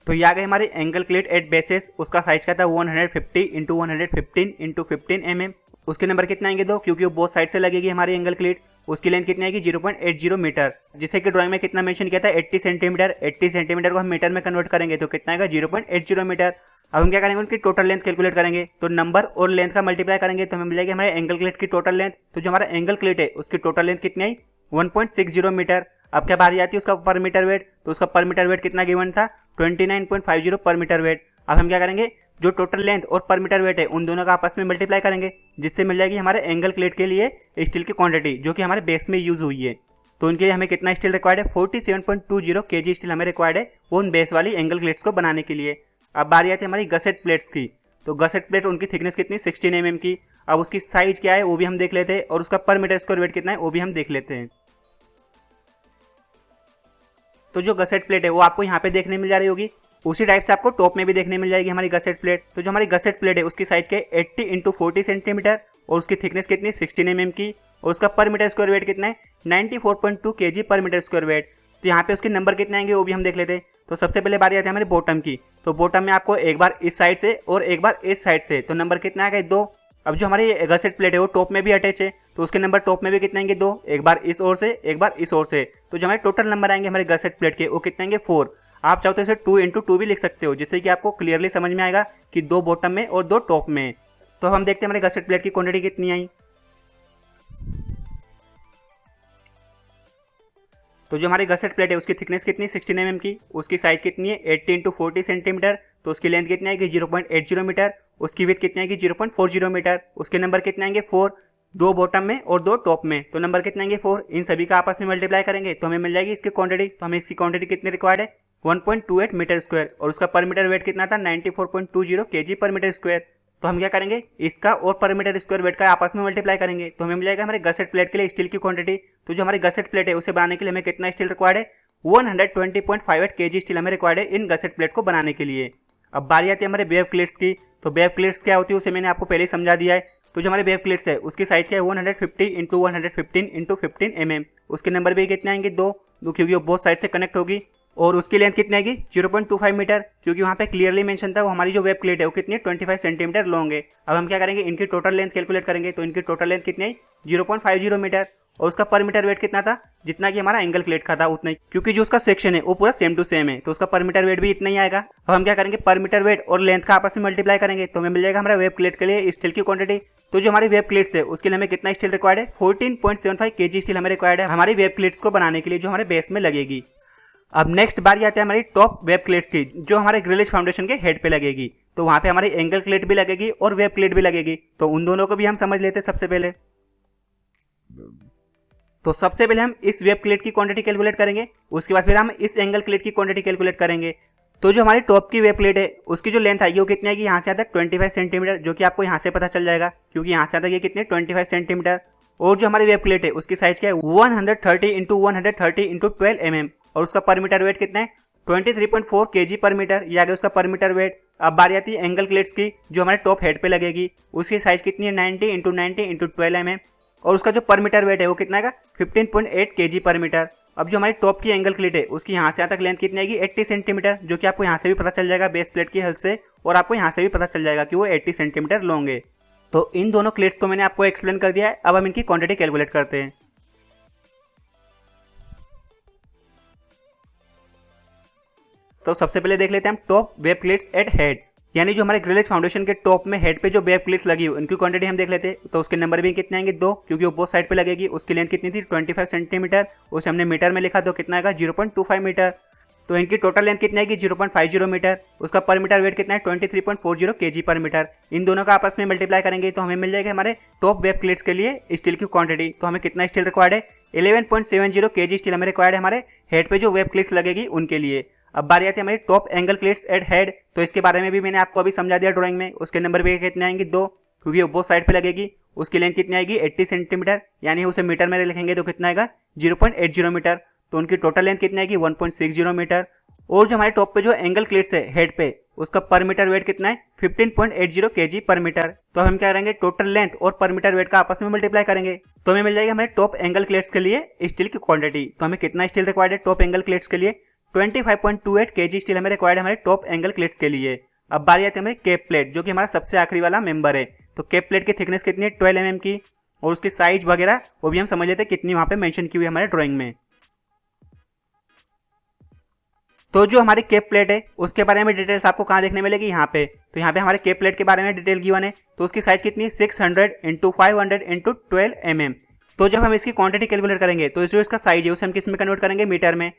तो ये आ गई हमारी एंगल क्लेट एट बेसिस, उसका साइज क्या था 150 इंटू 115 इंटू 15 उसके नंबर कितना आएंगे दो, क्योंकि वो बोथ साइड से लगेगी हमारी एंगल क्लेट्स। उसकी लेंथ कितनी आएगी 0.80 मीटर, जिसे कि ड्राइंग में कितना मेंशन किया था 80 सेंटीमीटर। 80 सेंटीमीटर को हम मीटर में कन्वर्ट करेंगे तो कितना आएगा 0.80 मीटर। अब हम क्या करेंगे उनकी टोटल लेंथ कैलकुलेट करेंगे, तो नंबर और लेंथ का मल्टीप्लाई करेंगे तो हमें मिल जाएगी हमारे एंगल क्लेट की टोटल लेंथ। तो जो हमारा एंगल क्लेट है उसकी टोटल लेंथ कितनी आई 1.60 मीटर। अब क्या बारी आती है उसका पर मीटर वेट, तो उसका पर मीटर वेट कितना गिवन था 29.50 पर मीटर वेट। अब हम क्या करेंगे जो टोटल लेंथ और पर मीटर वेट है उन दोनों का आपस में मल्टीप्लाई करेंगे, जिससे मिल जाएगी हमारे एंगल क्लेट के लिए स्टील की क्वांटिटी जो कि हमारे बेस में यूज हुई है। तो उनके लिए हमें कितना स्टील रिक्वायर्ड है 47.20 kg स्टील हमें रिक्वायर्ड है वो उन बेस वाली एंगल क्लेट्स को बनाने के लिए। अब बारी आती है हमारी गसेट प्लेट्स की। तो गसेट प्लेट उनकी थिकनेस कितनी 16 mm की। अब उसकी साइज क्या है वो भी हम देख लेते हैं और उसका पर मीटर स्क्वायर वेट कितना है वो भी हम देख लेते हैं। तो जो गसेट प्लेट है वो आपको यहाँ पे देखने मिल जा रही होगी, उसी टाइप से आपको टॉप में भी देखने मिल जाएगी हमारी गसेट प्लेट। तो जो हमारी गसेट प्लेट है उसकी साइज क्या है 80 इंटू 40 सेंटीमीटर और उसकी थिकनेस कितनी 16 mm की और उसका पर मीटर स्क्वायर वेट कितना है 94.2 kg पर मीटर स्क्वायर वेट। तो यहाँ पे उसके नंबर कितने आएंगे वो भी हम देख लेते हैं। तो सबसे पहले बारी आती है हमारे बॉटम की। तो बॉटम में आपको एक बार इस साइड से और एक बार इस साइड से, तो नंबर कितना आएगा 2। अब जो हमारी गसेट प्लेट है वो टॉप में भी अटैच है तो उसके नंबर टॉप में भी कितने आएंगे 2, एक बार इस ओर से एक बार इस ओर से। तो जो हमारे टोटल नंबर आएंगे हमारे गसेट प्लेट के वो कितने आएंगे 4। आप चाहो तो इसे 2 इंटू 2 भी लिख सकते हो, जिससे कि आपको क्लियरली समझ में आएगा कि 2 बॉटम में और 2 टॉप में। तो अब हम देखते हैं हमारे गसेट प्लेट की क्वांटिटी कितनी आई। तो जो हमारी गसेट प्लेट है उसकी थिकनेस कितनी 16 mm की, उसकी साइज कितनी है 80 इंटू 40 सेंटीमीटर। तो उसकी लेंथ कितनी आएगी 0.80 मीटर, उसकी विड्थ कितनी आएगी 0.40 मीटर, उसके नंबर कितने आएंगे 4, 2 बॉटम में और 2 टॉप में, तो नंबर कितने आएंगे 4। इन सभी का आपस में मल्टीप्लाई करेंगे तो हमें मिल जाएगी इसकी क्वांटिटी। तो हमें इसकी क्वांटिटी कितनी रिक्वायर्ड है 1.28 मीटर स्क्वायर और उसका पर मीटर वेट कितना था 94.20 kg पर मीटर स्क्वायर। तो हम क्या करेंगे इसका और पर मीटर स्क्वायर वेट का आपस में मल्टीप्लाई करेंगे तो हमें मिल जाएगा हमारे गसेट प्लेट के लिए स्टील की क्वांटिटी। तो जो हमारी गसेट प्लेट है उसे बनाने के लिए हमें कितना स्टील रिक्वायर्ड है 120.58 kg स्टील हमें रिक्वायर्ड है इन गसेट प्लेट को बनाने के लिए। अब बारी आती है हमारे वेव क्लेट्स की। तो वेव क्लेट्स क्या होती है उसे मैंने आपको पहले ही समझा दिया है। तो जो हमारे वेव क्लेट्स है उसकी साइज क्या है 150 इंटू 115 इंटू 15 mm। उसके नंबर भी कितने आएंगे 2, क्योंकि वो बोथ साइड से कनेक्ट होगी। और उसकी लेंथ कितनी आएगी 0.25 मीटर, क्योंकि वहाँ पे क्लियरली मेंशन था वो हमारी जो वेब प्लेट है वो कितनी है 25 सेंटीमीटर लॉन्ग है। अब हम क्या करेंगे इनकी टोटल लेंथ कैलकुलेट करेंगे तो इनकी टोटल लेंथ कितनी आई 0.50 मीटर और उसका पर मीटर वेट कितना था जितना कि हमारा एंगल क्लेट का था उतना ही, क्योंकि जो उसका सेक्शन है वो पूरा सेम टू सेम है तो उसका पर मीटर वेट भी इतना ही आएगा। अब हम क्या करेंगे पर मीटर वेट और लेंथ का आपस में मल्टीप्लाई करेंगे तो हमें मिल जाएगा हमारा वेब प्लेट के लिए स्टील की क्वांटिटी। तो जो हमारी वेब प्लेट्स है उसके लिए हमें कितना स्टील रिक्वायर्ड है 14.75 kg स्टील हमें रिक्वायर्ड है हमारी वेब प्लेट्स को बनाने के लिए जो हमारे बेस में लगेगी। अब नेक्स्ट बारी आती है हमारी टॉप वेब प्लेट्स की जो हमारे ग्रिलेज फाउंडेशन के हेड पे लगेगी। तो वहां पे हमारी एंगल प्लेट भी लगेगी और वेब प्लेट भी लगेगी। तो उन दोनों को भी हम समझ लेते हैं सबसे पहले। तो सबसे पहले हम इस वेब प्लेट की क्वांटिटी कैलकुलेट करेंगे, उसके बाद फिर हम इस एंगल प्लेट की क्वांटिटी कैलकुलेट करेंगे। तो जो हमारी टॉप की वेब प्लेट है उसकी जो लेंथ आएगी वो कितनी आएगी यहाँ से यहाँ तक 25 सेंटीमीटर, जो कि आपको यहाँ से पता चल जाएगा क्योंकि यहाँ से यहाँ तक ये कितने 25 सेंटीमीटर। और जो हमारी वेब प्लेट है उसकी साइज क्या है 130 इंटू 130 इंटू 12 mm और उसका पर मीटर वेट कितना है 23.4 kg पर मीटर, ये आ गया उसका पर मीटर वेट। अब बारी आती है एंगल प्लेट्स की जो हमारे टॉप हेड पे लगेगी, उसकी साइज कितनी है 90 इंटू 90 इंटू 12 mm और उसका जो पर मीटर वेट है वो कितना आएगा 15.8 kg पर मीटर। अब जो हमारी टॉप की एंगल प्लेट है उसकी यहाँ से यहाँ तक लेंथ कितनी आएगी 80 सेंटीमीटर, जो कि आपको यहाँ से भी पता चल जाएगा बेस प्लेट की हेल्थ से और आपको यहाँ से भी पता चल जाएगा कि वो 80 सेंटीमीटर लॉन्ग है। तो इन दोनों प्लेट्स को मैंने आपको एक्सप्लेन कर दिया है। अब हम इनकी क्वांटिटी कैलकुलेट करते हैं। तो सबसे पहले देख लेते हैं हम top web plates eight head, यानी जो हमारे ग्रिलेज फाउंडेशन के टॉप में हेड पे जो वेब प्लेट्स लगी हुई उनकी क्वांटिटी हम देख लेते हैं। तो उसके नंबर भी कितने आएंगे 2, क्योंकि वो बोथ साइड पे लगेगी। उसकी लेंथ कितनी थी 25 सेंटीमीटर, उसे हमने मीटर में लिखा तो कितना आएगा 0.25 मीटर। तो इनकी टोटल लेंथ कितनी आएगी 0.50 मीटर, उसका पर मीटर वेट कितना है 23.40 kg पर मीटर। इन दोनों का आपस में मल्टीप्लाई करेंगे तो हमें मिल जाएगा हमारे टॉप वेब प्लेट्स के लिए स्टील की क्वांटिटी। तो हमें कितना स्टील रिक्वायर्ड है 11.70 kg स्टील हमें रिक्वायर्ड है हमारे हेड पे जो वेब प्लेट्स लगेगी उनके लिए। अब बारी आती है हमारी top angle plates eight head, तो इसके बारे में भी मैंने आपको अभी समझा दिया ड्राइंग में। उसके नंबर भी कितने आएंगे 2, क्योंकि वो बोथ साइड पे लगेगी। उसकी लेंथ कितनी आएगी 80 सेंटीमीटर, यानी उसे मीटर में लिखेंगे तो कितना आएगा 0.80 मीटर। तो उनकी टोटल लेंथ कितनी आएगी 1.60 मीटर। और जो हमारे टॉप पे जो एंगल क्लिट्स है हेड पे, उसका पर मीटर वेट कितना है 15.80 kg पर मीटर। तो हम क्या करेंगे, टोटल लेंथ और पर मीटर वेट का आपस में मल्टीप्लाई करेंगे तो हमें मिल जाएगी हमारे टॉप एंगल क्लेट्स के लिए स्टील की क्वांटिटी। तो हमें कितना स्टील रिक्वायर्ड है टॉप एंगल क्लेट्स के लिए, 25.28 kg स्टील हमें रिक्वायर्ड है हमारे टॉप एंगल क्लेट्स के लिए। अब बारी आती है हमारे केप प्लेट, जो कि हमारा सबसे आखिरी वाला मेंबर है। तो केप प्लेट की थिकनेस कितनी है 12 mm की, और उसकी साइज वगैरह वो भी हम समझ लेते हैं कितनी वहां पे मेंशन की हुई है हमारे ड्राइंग में। तो जो हमारी केप प्लेट है उसके बारे में डिटेल्स आपको कहाँ देखने मिलेगी, यहाँ पे। तो यहाँ पे हमारे केप प्लेट के बारे में डिटेल गिवन है। तो उसकी साइज कितनी है 600 × 500 × 12 mm। तो जब हम इसकी क्वांटिटी कैलकुलेट करेंगे तो जो इसका साइज है उसे हम किस में कन्वर्ट करेंगे, मीटर में।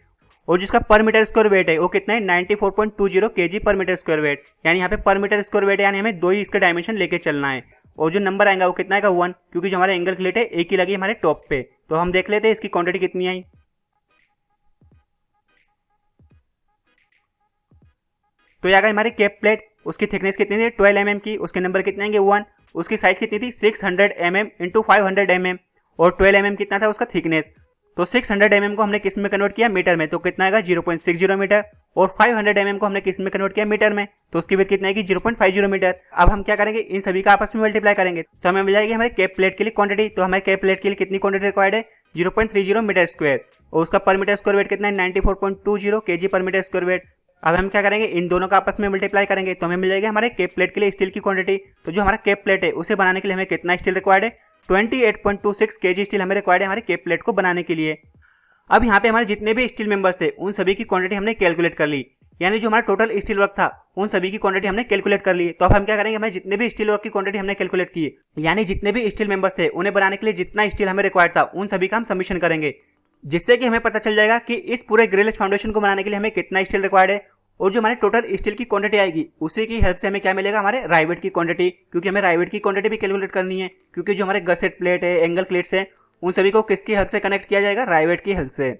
और जिसका पर मीटर स्क्वायर वेट है वो कितना है 94.20 kg पर मीटर स्क्वायर वेट। यानी यहाँ पे पर मीटर स्क्वायर वेट यानी हमें दो ही इसके डायमेंशन लेके चलना है। और जो नंबर आएगा वो कितना आएगा 1, क्योंकि जो हमारा एंगल क्लेट है एक ही लगी हमारे टॉप पे। तो हम देख लेते हैं इसकी क्वांटिटी कितनी आई। तो यहाँ हमारी केप प्लेट, उसकी थिकनेस कितनी थी 12 mm की, उसके नंबर कितने आएंगे 1, उसकी साइज कितनी थी 600 mm × 500 mm, और 12 mm कितना था उसका थिकनेस। तो 600 mm को हमने किस में कन्वर्ट किया, मीटर में। तो कितना आएगा 0.60 मीटर। और 500 mm को हमने किस में कन्वर्ट किया, मीटर में। तो उसकी विड्थ कितना आएगी 0.50 मीटर। अब हम क्या करेंगे, इन सभी का आपस में मल्टीप्लाई करेंगे तो हमें मिल जाएगी हमारे केप प्लेट के लिए क्वांटिटी। तो हमारे केप प्लेट के लिए कितनी क्वांटिटी रिक्वायर्ड है 0.30 मीटर स्क्वायर, और उसका पर मीटर स्क्वायर वेट कितना है 94.20 kg पर मीटर स्क्वायर वेट। अब हम क्या करेंगे, इन दोनों का आपस में मल्टीप्लाई करेंगे तो हमें मिल जाएगी हमारे केप प्लेट के लिए स्टील की क्वांटिटी। तो जो हमारा केप प्लेट है उसे बनाने के लिए हमें कितना स्टील रिक्वायर्ड है 28.26 kg स्टील हमें रिक्वायर्ड है हमारे केप प्लेट को बनाने के लिए। अब यहाँ पे हमारे जितने भी स्टील मेंबर्स थे उन सभी की क्वांटिटी हमने कैलकुलेट कर ली, यानी जो हमारा टोटल स्टील वर्क था उन सभी की क्वांटिटी हमने कैलकुलेट कर ली। तो अब हम क्या करेंगे, हमें जितने भी स्टील वर्क की क्वांटिटी हमने कैलकुलेट की, यानी जितने भी स्टील मेंबर्स थे उन्हें बनाने के लिए जितना स्टील हमें रिक्वायर्ड था उन सभी का हम सबमिशन करेंगे, जिससे कि हमें पता चल जाएगा कि इस पूरे ग्रिलेज फाउंडेशन को बनाने के लिए हमें कितना स्टील रिक्वायर्ड है। और जो हमारे टोटल स्टील की क्वांटिटी आएगी उसी की हेल्प से हमें क्या मिलेगा, हमारे राइवेट की क्वांटिटी, क्योंकि हमें राइवेट की क्वांटिटी भी कैलकुलेट करनी है। क्योंकि जो हमारे गसेट प्लेट है, एंगल प्लेट्स है, उन सभी को किसकी हेल्प से कनेक्ट किया जाएगा, राइवेट की हेल्प से।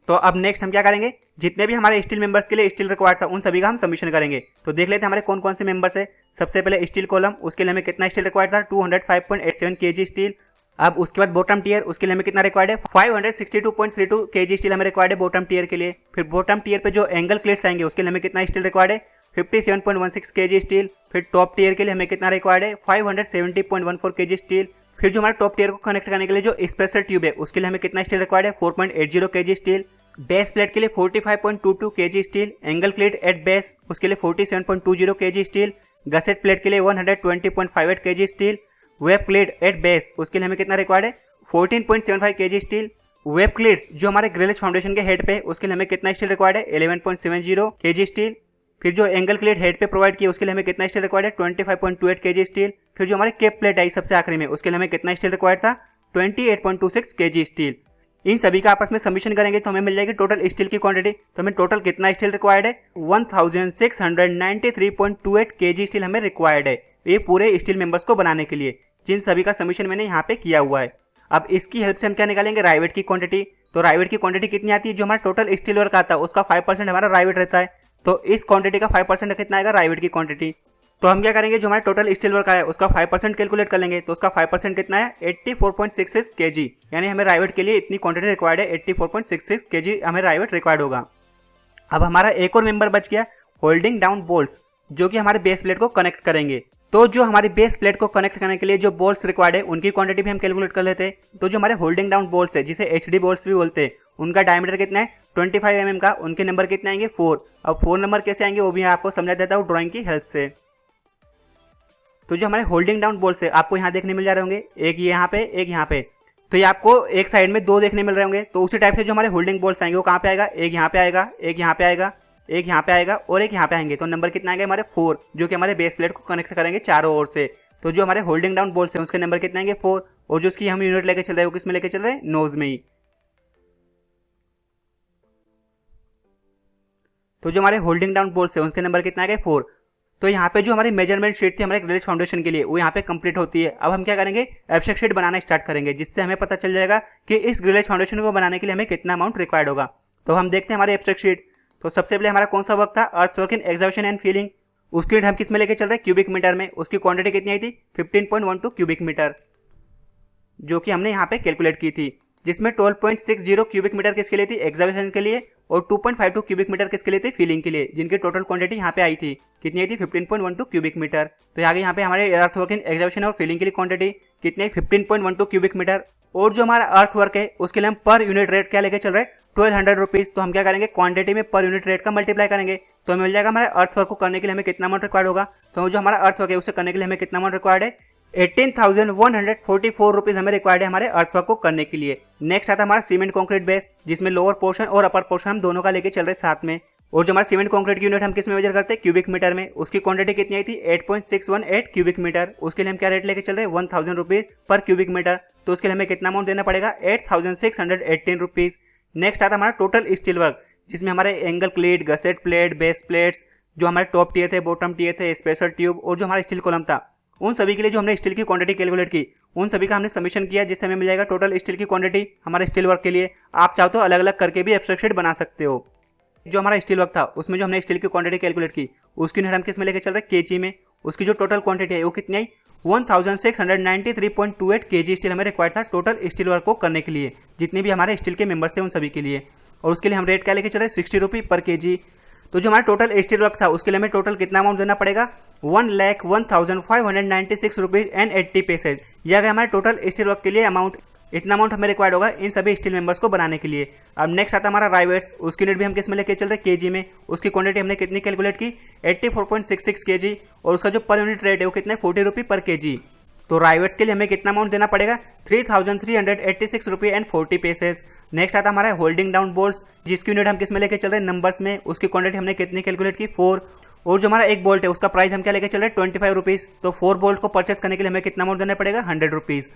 तो अब नेक्स्ट हम क्या करेंगे, जितने भी हमारे स्टील मेंबर्स के लिए स्टील रिक्वायर्ड था उन सभी का हम सबमिशन करेंगे। तो देख लेते हैं हमारे कौन कौन से मेंबर्स है। सबसे पहले स्टील कॉलम, उसके लिए हमें कितना स्टील रिक्वायर्ड था 205.87 kg स्टील। अब उसके बाद बॉटम टीयर, उसके लिए हमें कितना रिक्वायर्ड है 562.32 kg स्टील हमें रिक्वायर्ड है बॉटम टीयर के लिए। फिर बॉटम टीयर पे जो एंगल क्लेट्स आएंगे उसके लिए हमें कितना स्टील रिक्वायर्ड है 57.16 kg स्टील। फिर टॉप टीयर के लिए हमें कितना रिक्वायर्ड है 570.14 kg स्टील। फिर जो हमारे टॉप टीयर को कनेक्ट करने के लिए जो स्पेशल ट्यूब है उसके लिए हमें कितना स्टील रिक्वायर्ड है 4.80 kg स्टील। बेस प्लेट के लिए 45.22 kg steel. Angle plate at base उसके लिए 47.20 kg स्टील। गसेट प्लेट के लिए 120.58 kg steel. Web plate at base उसके लिए हमें कितना रिक्वायर्ड है 14.75 kg स्टील। वेब प्लेट्स जो हमारे ग्रिलेज फाउंडेशन के हेड पे उसके लिए हमें कितना स्टील रिक्वायर्ड है 11.70 kg स्टील। फिर जो एंगल प्लेट हेड पे प्रोवाइड किया उसके लिए हमें कितना स्टील रिक्वायर्ड है 25.28 kg स्टील। फिर जो हमारे केप प्लेट आई सबसे आखिरी में उसके लिए हमें कितना स्टील रिक्वायर्ड था 28.26 kg स्टील। इन सभी का आपस में सबमिशन करेंगे तो हमें मिल जाएगी टोटल स्टील की क्वांटिटी। तो हमें टोटल कितना स्टील रिक्वायर्ड है 1693.28 kg स्टील हमें रिक्वायर्ड है ये पूरे स्टील मेंबर्स को बनाने के लिए, जिन सभी का सबमिशन मैंने यहाँ पे किया हुआ है। अब इसकी हेल्प से हम क्या निकालेंगे, राइवेट की क्वांटिटी। तो राइवेट की क्वांटिटी कितनी आती है, जो हमारा टोटल स्टील वर्क आता है उसका 5% हमारा राइवेट रहता है। तो इस क्वांटिटी का 5% कितना आएगा राइवेट की क्वांटिटी। तो हम क्या करेंगे, जो हमारा टोटल स्टील वर्क आया उसका 5% कैलकुलेट कर लेंगे। तो उसका 5% कितना है 84.66 kg, यानी हमें राइवेट के लिए इतनी क्वांटिटी रिक्वायर्ड है 84.66 kg हमें राइवेट रिक्वायर्ड होगा। अब हमारा एक और मेंबर बच गया होल्डिंग डाउन बोल्ट्स, जो कि हमारे बेस प्लेट को कनेक्ट करेंगे। तो जो हमारी बेस प्लेट को कनेक्ट करने के लिए जो बोल्ट्स रिक्वायर्ड है उनकी क्वांटिटी भी हम कैलकुलेट कर लेते हैं। तो जो हमारे होल्डिंग डाउन बोल्ट्स है जिसे एचडी बोल्ट्स भी बोलते हैं, उनका डायमीटर कितना है 25 mm का, उनके नंबर कितने आएंगे 4। अब 4 नंबर कैसे आएंगे वो भी आपको समझा देता हूँ ड्राइंग की हेल्प से। तो जो हमारे होल्डिंग डाउन बोल्ट्स है आपको यहाँ देखने मिल जा रहे होंगे, एक यहाँ पे एक यहाँ पे। तो ये आपको एक साइड में 2 देखने मिल रहे होंगे। तो उसी टाइप से जो हमारे होल्डिंग बोल्ट्स आएंगे वो कहाँ पे आएगा, एक यहाँ पे आएगा, एक यहाँ पे आएगा, एक यहाँ पे आएगा और एक यहाँ पे आएंगे। तो नंबर कितना आएगा हमारे 4, जो कि हमारे बेस प्लेट को कनेक्ट करेंगे चारों ओर से। तो जो हमारे होल्डिंग डाउन बोल्ट्स हैं उसके नंबर कितने आएंगे 4, और जो उसकी हम यूनिट लेके चल रहे हैं वो किसमें लेके चल रहे हैं, नोज में ही। तो जो हमारे होल्डिंग डाउन बोल्ट्स हैं उसके नंबर कितना आएगा 4। तो यहाँ पे जो हमारी मेजरमेंट शीट थी हमारे ग्रिलेज फाउंडेशन के लिए वो यहाँ पे कंप्लीट होती है। अब हम क्या करेंगे, एब्स्ट्रैक्ट शीट बनाना स्टार्ट करेंगे, जिससे हमें पता चल जाएगा कि इस ग्रिलेज फाउंडेशन को बनाने के लिए हमें कितना अमाउंट रिक्वायर्ड होगा। तो हम देखते हैं हमारे एब्स्ट्रैक्ट शीट। तो सबसे पहले हमारा कौन सा वर्क था, earthwork in execution and feeling. उसकी यूनिट हम किस में लेके चल रहे हैं, क्यूबिक मीटर में। उसकी क्वांटिटी कितनी आई थी 15.12 क्यूबिक मीटर, जो कि हमने यहाँ पे कैलकुलेट की थी, जिसमें 12.60 क्यूबिक मीटर किसके लिए थी, एग्जावेशन के लिए, और 2.52 क्यूबिक मीटर किसके लिए थी, फिलिंग के लिए, जिनकी टोटल क्वांटिटी यहाँ पे आई थी कितनी आई थी, 15.12 क्यूबिक मीटर। तो आगे यहाँ पे हमारे अर्थ वर्क इन एग्जावेशन और फिलिंग के लिए क्वांटिटी कितनी है, 15.12 क्यूबिक मीटर। और जो हमारा अर्थ वर्क है उसके लिए हम पर यूनिट रेट क्या लेके चल रहे हैं, 1200 रुपीज। तो हम क्या करेंगे, क्वांटिटी में पर यूनिट रेट का मल्टीप्लाई करेंगे तो मिल जाएगा हमारे अर्थ वर्क को करने के लिए हमें कितना अमाउंट रिक्वायर्ड होगा। तो जो हमारा अर्थ वर्क है उसे करने के लिए हमें कितना अमाउंट रिक्वायर्ड है, 18,144 रुपीज हमें रिक्वायर्ड है हमारे अर्थ वर्क को करने के लिए। नेक्स्ट आता है हमारा सीमेंट कॉन्क्रीट बेस, जिसमें लोअर पोर्शन और अपर पोर्शन हम दोनों का लेके चल रहे साथ में। और जो हमारा सीमेंट कॉन्क्रीट की यूनिट हम किस में मेजर करते हैं, क्यूबिक मीटर में। उसकी क्वांटिटी कितनी आई थी, 8.618 क्यूबिक मीटर। उसके लिए हम क्या रेट लेके चल रहे हैं, 1000 रुपीज पर क्यूबिक मीटर। तो उसके लिए हमें कितना अमाउंट देना पड़ेगा, 8618 रुपीज। नेक्स्ट आता है हमारा टोटल स्टील वर्क, जिसमें हमारे angle plate, gusset plate, base plates, जो हमारे टॉप टियर थे, बॉटम टियर थे, स्पेशल ट्यूब और जो हमारा स्टील कॉलम था, उन सभी के लिए जो हमने स्टील की क्वांटिटी कैलकुलेट की, उन सभी का हमने सबमिशन किया, जिससे हमें मिल जाएगा टोटल स्टील की क्वांटिटी हमारे स्टील वर्क के लिए। आप चाहो तो अलग अलग करके भी एब्स्ट्रैक्ट शीट बना सकते हो। जो हमारा स्टील वर्क था उसमें जो हमने स्टील की क्वांटिटी कैलकुलेट की, उसकी यूनिट हम किस में लेके चल रहे हैं, केजी में। उसकी जो टोटल क्वांटिटी है वो कितनी आई, 1693.28 केजी स्टील हमें रिक्वायर्ड था टोटल स्टील वर्क को करने के लिए, जितने भी हमारे स्टील के मेंबर्स थे उन सभी के लिए। और उसके लिए हम रेट क्या लेके चले, 60 रुपये पर केजी। तो जो हमारा टोटल स्टील वर्क था उसके लिए हमें टोटल कितना अमाउंट देना पड़ेगा, 1,01,596 रुपीज एंड 80 पैसेज। यह अगर हमारे टोटल स्टील वर्क के लिए अमाउंट, इतना अमाउंट हमें रिक्वायर्ड होगा इन सभी स्टील मेंबर्स को बनाने के लिए। अब नेक्स्ट आता हमारा राइवेट्स, उसकी यूनिट भी हम किस में लेके चल रहे हैं, केजी में। उसकी क्वांटिटी हमने कितनी कैलकुलेट की, 84.66 केजी। और उसका जो पर यूनिट रेट है वो कितना है, 40 रुपये पर केजी। तो राइवेट्स के लिए हमें कितना अमाउंट देना पड़ेगा, 3,386 रुपये एंड 40 पैसेज। नेक्स्ट आता हमारा होल्डिंग डाउन बोल्ट्स, जिसकी यूनिट हम किस में लेके चल रहे हैं, नंबर्स में। उसकी क्वांटिटी हमने कितनी कैलकुलेट की, 4। और जो हमारा एक बोल्ट है उसका प्राइस हम क्या लेके चल रहे हैं, 25 रुपीज। तो 4 बोल्ट को परचेस करने के लिए हमें कितना अमाउंट देना पड़ेगा, 100 रुपीज।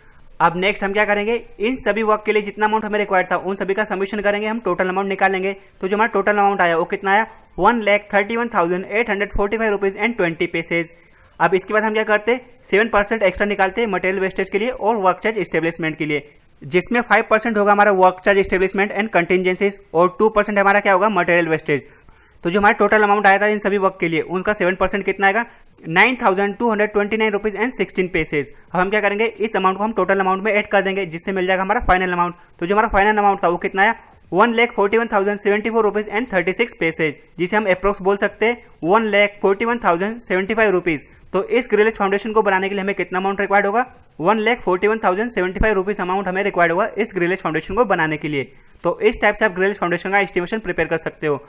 अब नेक्स्ट हम क्या करेंगे, इन सभी वर्क के लिए जितना अमाउंट हमें रिक्वायर्ड था उन सभी का सबमिशन करेंगे, हम टोटल अमाउंट निकालेंगे। तो जो हमारा टोटल अमाउंट आया वो कितना आया, 1,31,845 रुपीज एंड 20 पैसेज। अब इसके बाद हम क्या करते हैं, 7% एक्स्ट्रा निकालते हैं मटेरियल वेस्टेज के लिए और वर्क चार्ज एस्टेब्लिशमेंट के लिए, जिसमें 5% होगा हमारा work charge establishment and contingencies और 2% हमारा क्या होगा, मटेरियल वेस्टेज। तो जो हमारा टोटल अमाउंट आया था इन सभी वर्क के लिए, उनका 7% कितना आएगा, 9,229 रुपीज एंड 16 पैसेज। अब हम क्या करेंगे, इस अमाउंट को हम टोटल अमाउंट में ऐड कर देंगे, जिससे मिल जाएगा हमारा फाइनल अमाउंट। तो जो हमारा फाइनल अमाउंट था वो कितना आया, 1,41,074 रुपीज एंड 36 पैसेज, जिसे हम अप्रोक्स बोल सकते हैं 1,41,075 रुपीज। तो इस ग्रिलेज फाउंडेशन को बनाने के लिए हमें कितना अमाउंट रिक्वायर्ड होगा, 1,41,075 रुपीज अमाउंट हमें रिक्वायर्ड होगा इस ग्रिलेज फाउंडेशन को बनाने के लिए। तो इस टाइप से आप ग्रिलेज फाउंडेशन का एस्टिमेशन प्रिपेयर कर सकते हो।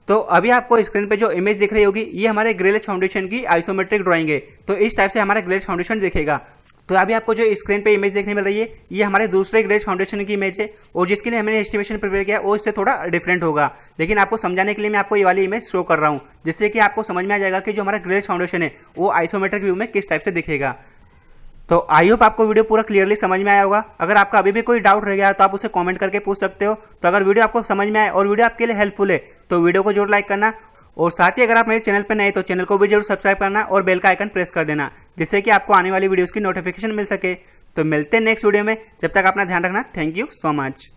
तो अभी आपको स्क्रीन पे जो इमेज दिख रही होगी, ये हमारे ग्रिलेज फाउंडेशन की आइसोमेट्रिक ड्राइंग है। तो इस टाइप से हमारा ग्रिलेज फाउंडेशन दिखेगा। तो अभी आपको जो स्क्रीन पे इमेज देखने मिल रही है, ये हमारे दूसरे ग्रिलेज फाउंडेशन की इमेज है, और जिसके लिए हमने एस्टिमेशन प्रिपेयर किया वो इससे थोड़ा डिफरेंट होगा। लेकिन आपको समझाने के लिए मैं आपको ये वाली इमेज शो कर रहा हूँ, जिससे कि आपको समझ में आ जाएगा कि जो हमारा ग्रिलेज फाउंडेशन है वो आइसोमेट्रिक व्यू में किस टाइप से दिखेगा। तो आई होप आपको वीडियो पूरा क्लियरली समझ में आया होगा। अगर आपका अभी भी कोई डाउट रह गया तो आप उसे कमेंट करके पूछ सकते हो। तो अगर वीडियो आपको समझ में आए और वीडियो आपके लिए हेल्पफुल है तो वीडियो को जरूर लाइक करना, और साथ ही अगर आप मेरे चैनल पर नए तो चैनल को भी जरूर सब्सक्राइब करना और बेल का आइकन प्रेस कर देना, जिससे कि आपको आने वाली वीडियोस की नोटिफिकेशन मिल सके। तो मिलते हैं नेक्स्ट वीडियो में, जब तक अपना ध्यान रखना। Thank you so much.